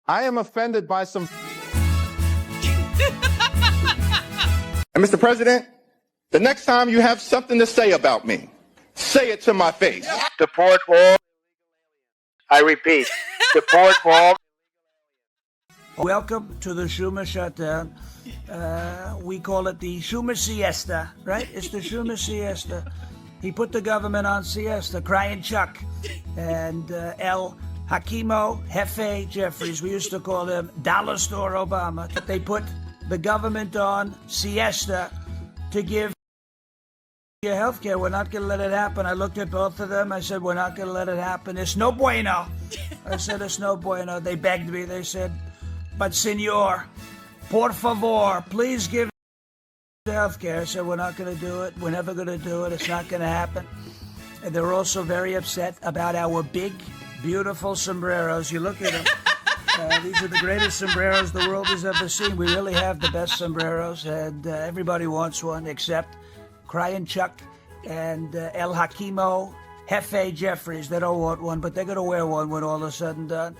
I am offended by some. And Mr. President, the next time you have something to say about me, say it to my face. Deport all. I repeat, deport all. Welcome to the Schumer Shutdown. We call it the Schumer Siesta, right? It's the Schumer Siesta. He put the government on siesta, crying Chuck. And El Hakimo Jefe Jeffries, we used to call him Dollar Store Obama. They put the government on siesta to give your health care. We're not going to let it happen. I looked at both of them. I said, we're not going to let it happen. It's no bueno. I said, it's no bueno. They begged me. They said, but senor, por favor, please give health care. I said, we're not going to do it. We're never going to do it. It's not going to happen. And they're also very upset about our big, beautiful sombreros. You look at them. These are the greatest sombreros the world has ever seen. We really have the best sombreros, and everybody wants one except Crying Chuck and El Hakimo Jefe Jeffries. They don't want one, but they're going to wear one when all is said and done.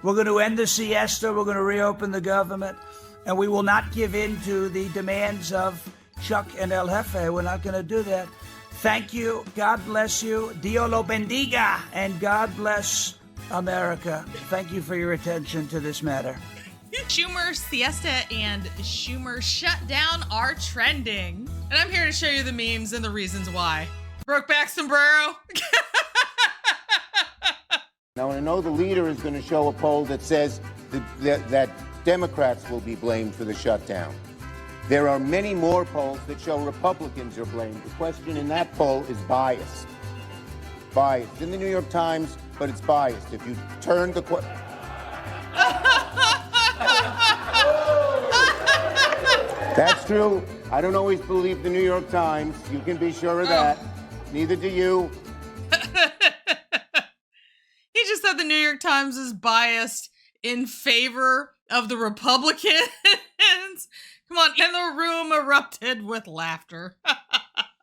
We're going to end the siesta. We're going to reopen the government, and we will not give in to the demands of Chuck and El Jefe. We're not going to do that. Thank you. God bless you. Dio lo bendiga, and God bless America. Thank you for your attention to this matter. Schumer Siesta and Schumer Shutdown are trending. And I'm here to show you the memes and the reasons why. Brokeback sombrero. Now, I know the leader is going to show a poll that says that Democrats will be blamed for the shutdown. There are many more polls that show Republicans are blamed. The question in that poll is biased. Biased. In the New York Times, but it's biased. If you turn the That's true. I don't always believe the New York Times. You can be sure of that. Neither do you. He just said the New York Times is biased in favor of the Republicans. Come on, and the room erupted with laughter.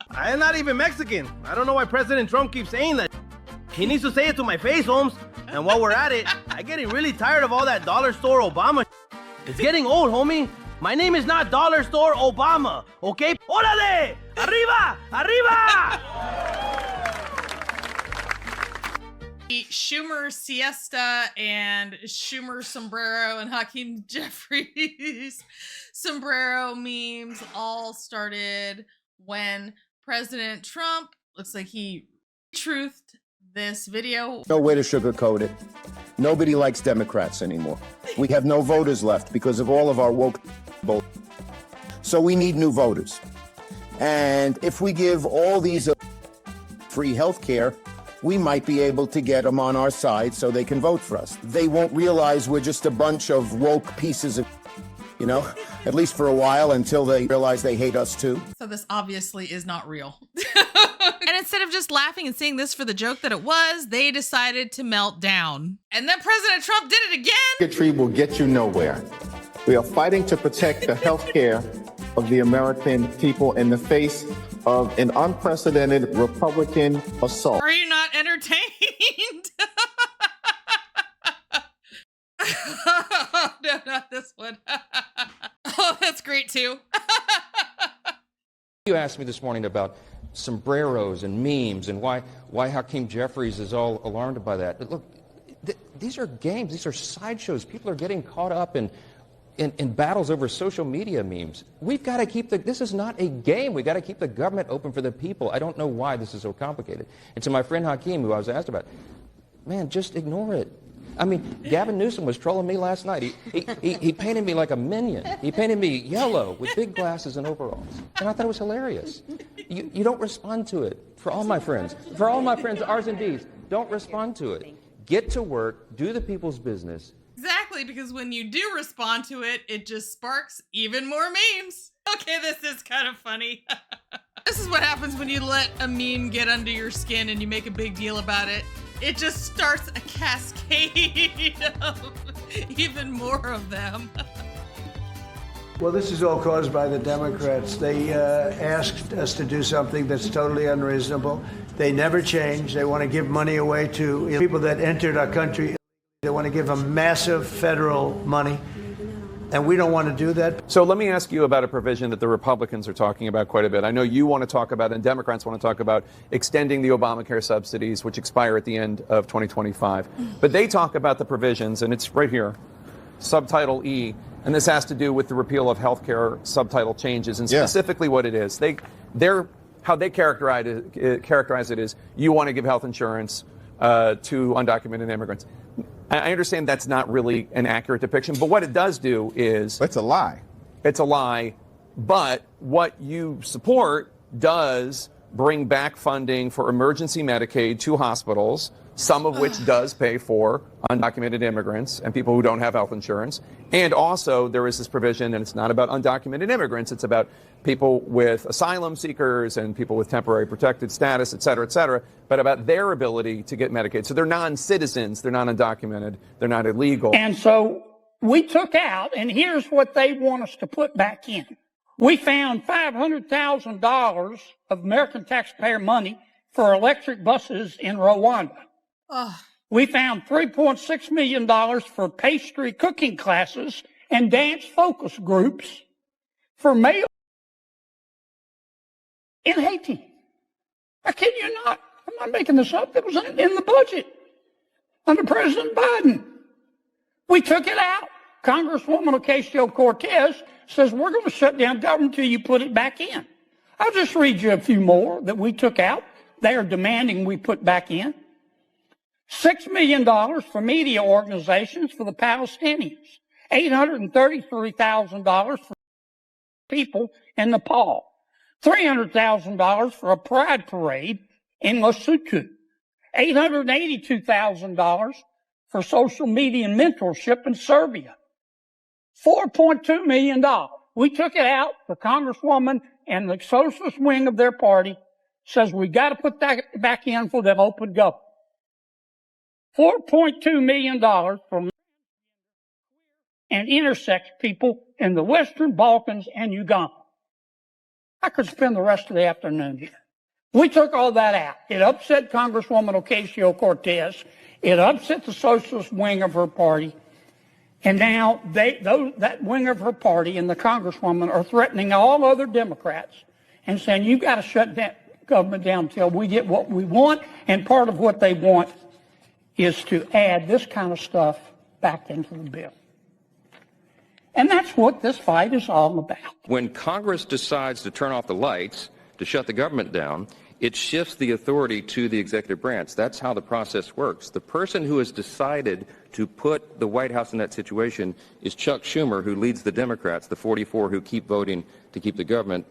I am not even Mexican. I don't know why President Trump keeps saying that. He needs to say it to my face, Holmes. And while we're at it, I'm getting really tired of all that dollar store Obama. It's getting old, homie. My name is not Dollar Store Obama, okay? Órale! Arriba! Arriba! Schumer Siesta and Schumer Sombrero and Hakeem Jeffries sombrero memes all started when President Trump looks like he truthed this video. No way to sugarcoat it. Nobody likes Democrats anymore. We have no voters left because of all of our woke. So we need new voters. And if we give all these free health care, we might be able to get them on our side so they can vote for us. They won't realize we're just a bunch of woke pieces of, at least for a while until they realize they hate us too. So this obviously is not real. And instead of just laughing and seeing this for the joke that it was, they decided to melt down. And then President Trump did it again. Bigotry will get you nowhere. We are fighting to protect the health care of the American people in the face of an unprecedented Republican assault. Are you not entertained? No, not this one. Oh, that's great too. You asked me this morning about sombreros and memes and why Hakeem Jeffries is all alarmed by that. But look, these are games. These are sideshows. People are getting caught up in battles over social media memes. We've got to keep this is not a game. We've got to keep the government open for the people. I don't know why this is so complicated. And to my friend Hakeem, who I was asked about, man, just ignore it. I mean, Gavin Newsom was trolling me last night. He painted me like a minion. He painted me yellow with big glasses and overalls. And I thought it was hilarious. You don't respond to it. For all my friends, R's and D's, don't respond to it. Get to work, do the people's business. Exactly, because when you do respond to it, it just sparks even more memes. Okay, this is kind of funny. This is what happens when you let a meme get under your skin and you make a big deal about it. It just starts a cascade of even more of them. Well, this is all caused by the Democrats. They asked us to do something that's totally unreasonable. They never change. They want to give money away to people that entered our country They want to give them massive federal money, and we don't want to do that. So let me ask you about a provision that the Republicans are talking about quite a bit. I know you want to talk about, and Democrats want to talk about, extending the Obamacare subsidies, which expire at the end of 2025. But they talk about the provisions, and it's right here, subtitle E, and this has to do with the repeal of health care subtitle changes, and specifically what it is. How they characterize it is, you want to give health insurance to undocumented immigrants. I understand that's not really an accurate depiction, but what it does do is... It's a lie. It's a lie, but what you support does bring back funding for emergency Medicaid to hospitals, some of which does pay for undocumented immigrants and people who don't have health insurance. And also there is this provision, and it's not about undocumented immigrants, it's about people with asylum seekers and people with temporary protected status, et cetera, but about their ability to get Medicaid. So they're non-citizens, they're not undocumented, they're not illegal. And so we took out, and here's what they want us to put back in. We found $500,000 of American taxpayer money for electric buses in Rwanda. We found $3.6 million for pastry cooking classes and dance focus groups for male in Haiti. I kid you not. I'm not making this up. It was in the budget under President Biden. We took it out. Congresswoman Ocasio-Cortez says we're going to shut down government until you put it back in. I'll just read you a few more that we took out. They are demanding we put back in. $6 million for media organizations for the Palestinians. $833,000 for people in Nepal. $300,000 for a pride parade in Lesotho. $882,000 for social media mentorship in Serbia. $4.2 million. We took it out. The Congresswoman and the socialist wing of their party says we got to put that back in for them open government. $4.2 million for and intersex people in the Western Balkans and Uganda. I could spend the rest of the afternoon here. We took all that out. It upset Congresswoman Ocasio-Cortez. It upset the socialist wing of her party. And now that wing of her party and the Congresswoman are threatening all other Democrats and saying, you've got to shut that government down until we get what we want. And part of what they want is to add this kind of stuff back into the bill. And that's what this fight is all about. When Congress decides to turn off the lights to shut the government down, it shifts the authority to the executive branch. That's how the process works. The person who has decided to put the White House in that situation is Chuck Schumer, who leads the Democrats, the 44 who keep voting to keep the government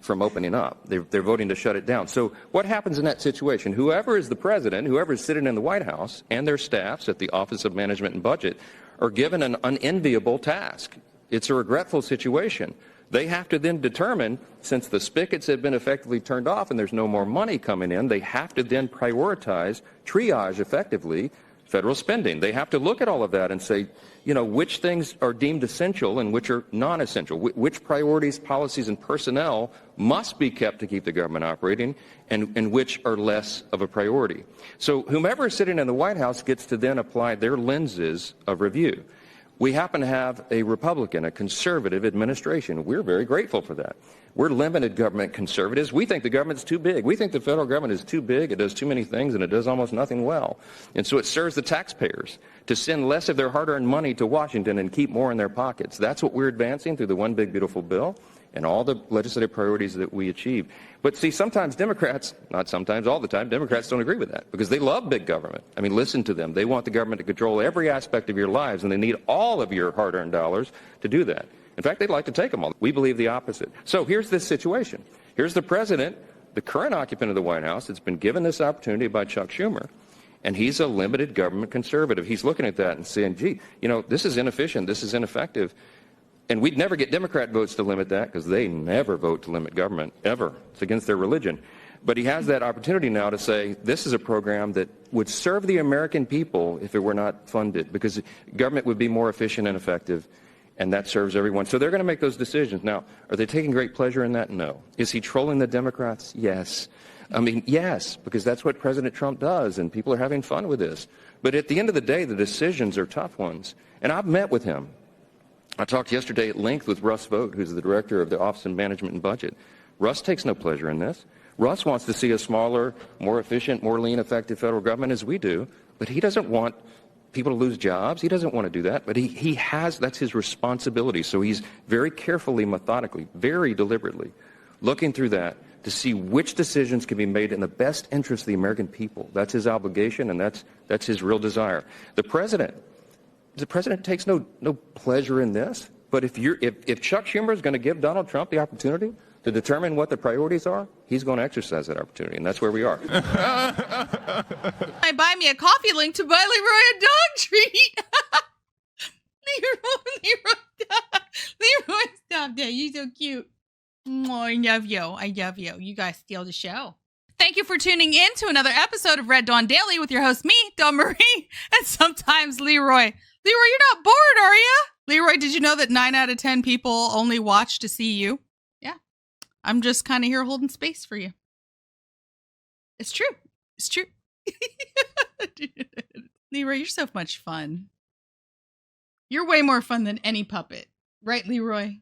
from opening up. They're voting to shut it down. So what happens in that situation? Whoever is the president, whoever is sitting in the White House, and their staffs at the Office of Management and Budget are given an unenviable task. It's a regretful situation. They have to then determine, since the spigots have been effectively turned off and there's no more money coming in, they have to then prioritize, triage effectively, federal spending. They have to look at all of that and say, you know, which things are deemed essential and which are non-essential, which priorities, policies, and personnel must be kept to keep the government operating, and which are less of a priority. So whomever is sitting in the White House gets to then apply their lenses of review. We happen to have a Republican, a conservative administration. We're very grateful for that. We're limited government conservatives. We think the government's too big. We think the federal government is too big. It does too many things, and it does almost nothing well. And so it serves the taxpayers to send less of their hard-earned money to Washington and keep more in their pockets. That's what we're advancing through the One Big Beautiful Bill and all the legislative priorities that we achieve. But see, sometimes Democrats, not sometimes, all the time, Democrats don't agree with that because they love big government. I mean, listen to them. They want the government to control every aspect of your lives, and they need all of your hard-earned dollars to do that. In fact, they'd like to take them all. We believe the opposite. So here's this situation. Here's the president, the current occupant of the White House, that's been given this opportunity by Chuck Schumer, and he's a limited government conservative. He's looking at that and saying, gee, you know, this is inefficient, this is ineffective. And we'd never get Democrat votes to limit that because they never vote to limit government, ever. It's against their religion. But he has that opportunity now to say this is a program that would serve the American people if it were not funded, because government would be more efficient and effective, and that serves everyone. So they're going to make those decisions. Now, are they taking great pleasure in that? No. Is he trolling the Democrats? Yes. I mean, yes, because that's what President Trump does, and people are having fun with this. But at the end of the day, the decisions are tough ones. And I've met with him. I talked yesterday at length with Russ Vought, who's the director of the Office of Management and Budget. Russ takes no pleasure in this. Russ wants to see a smaller, more efficient, more lean, effective federal government as we do, but he doesn't want people to lose jobs. He doesn't want to do that, but he has, that's his responsibility. So he's very carefully, methodically, very deliberately looking through that to see which decisions can be made in the best interest of the American people. That's his obligation, and that's his real desire. The president takes no pleasure in this, but if Chuck Schumer is going to give Donald Trump the opportunity to determine what the priorities are, he's going to exercise that opportunity, and that's where we are. I buy me a coffee link to buy Leroy a dog treat. Leroy, stop that. You're so cute. Oh, I love you. I love you. You guys steal the show. Thank you for tuning in to another episode of Red Dawn Daily with your host, me, Dawn Marie, and sometimes Leroy. Leroy, you're not bored, are you? Leroy, did you know that 9 out of 10 people only watch to see you? Yeah. I'm just kind of here holding space for you. It's true. It's true. Leroy, you're so much fun. You're way more fun than any puppet. Right, Leroy?